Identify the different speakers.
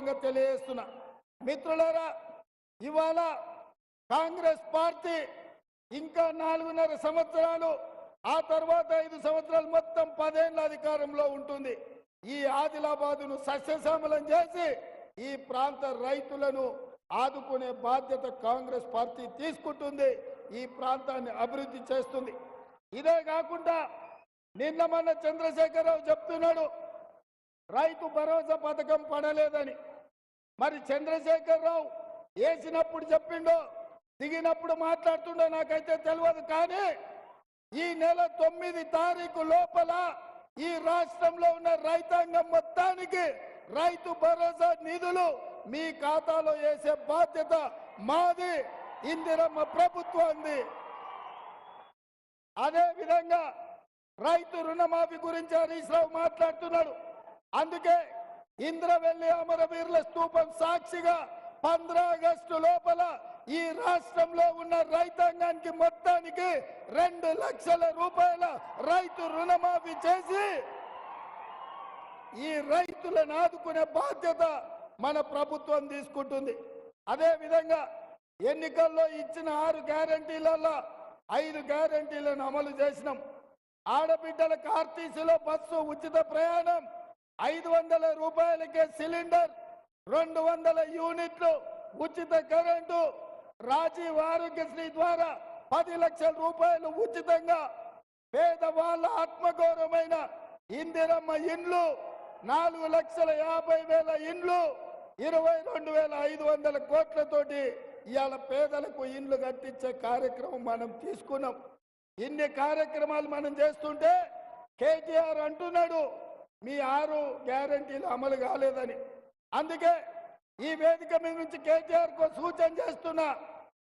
Speaker 1: సభాముఖంగా తెలియజేస్తున్నా. మిత్రులారా, ఇవాళ కాంగ్రెస్ పార్టీ ఇంకా 4.5 సంవత్సరాలు, ఆ తర్వాత 5 సంవత్సరాలు, మొత్తం 10 ఏళ్ల అధికారంలో ఉంటుంది. ఈ ఆదిలాబాదును సస్యశ్యామలం చేసి ఈ ప్రాంత రైతులను ఆదుకునే బాధ్యత కాంగ్రెస్ పార్టీ తీసుకుంటుంది. ఈ ప్రాంతాన్ని అభివృద్ధి చేస్తుంది. ఇదే కాకుండా నిన్న మొన్న చంద్రశేఖరరావు చెప్తున్నాడు రైతు భరోసా పథకం పడలేదని. మరి చంద్రశేఖరరావు వేసినప్పుడు చెప్పిండో దిగినప్పుడు మాట్లాడుతుండో నాకైతే తెలియదు. కానీ ఈ నెల 9 తారీఖు లోపల ఈ రాష్ట్రంలో ఉన్న రైతాంగం మొత్తానికి రైతు భరోసా నిధులు మీ ఖాతాలో వేసే బాధ్యత మాది, ఇందిరమ్మ ప్రభుత్వాన్ని. అదే విధంగా రైతు రుణమాఫీ గురించి హరీష్ రావు మాట్లాడుతున్నాడు. అందుకే ఇంద్రవెల్లి అమరవీరుల స్తూపం సాక్షిగా 15 ఆగస్టు లోపల ఈ రాష్ట్రంలో ఉన్న రైతాంగానికి మొత్తానికి 2 లక్షల రూపాయల రైతు రుణమాఫీ చేసి ఈ రైతులను ఆదుకునే బాధ్యత మన ప్రభుత్వం తీసుకుంటుంది. అదే విధంగా ఎన్నికల్లో ఇచ్చిన 6 గ్యారంటీలలో 5 గ్యారంటీలను అమలు చేసినాం. ఆడబిడ్డలకు ఆర్టీసీలో బస్సు ఉచిత ప్రయాణం, 500 రూపాయలకే సిలిండర్, 200 యూనిట్లు ఉచిత కరెంటు, రాజీవ్ ఆరోగ్యశ్రీ ద్వారా 10 లక్షల రూపాయలు ఉచితంగా, పేదవాళ్ళ ఆత్మగౌరవమైన ఇందిరమ్మ ఇండ్లు, 4,50,000 ఇండ్లు, 22,500 కోట్లతోటి ఇవాళ పేదలకు ఇండ్లు కట్టించే కార్యక్రమం మనం తీసుకున్నాం. ఇన్ని కార్యక్రమాలు మనం చేస్తుంటే కేటీఆర్ అంటున్నాడు మీ 6 గ్యారంటీలు అమలు కాలేదని. అందుకే ఈ వేదిక మీద నుంచి కేటీఆర్ కు సూచన చేస్తున్నా,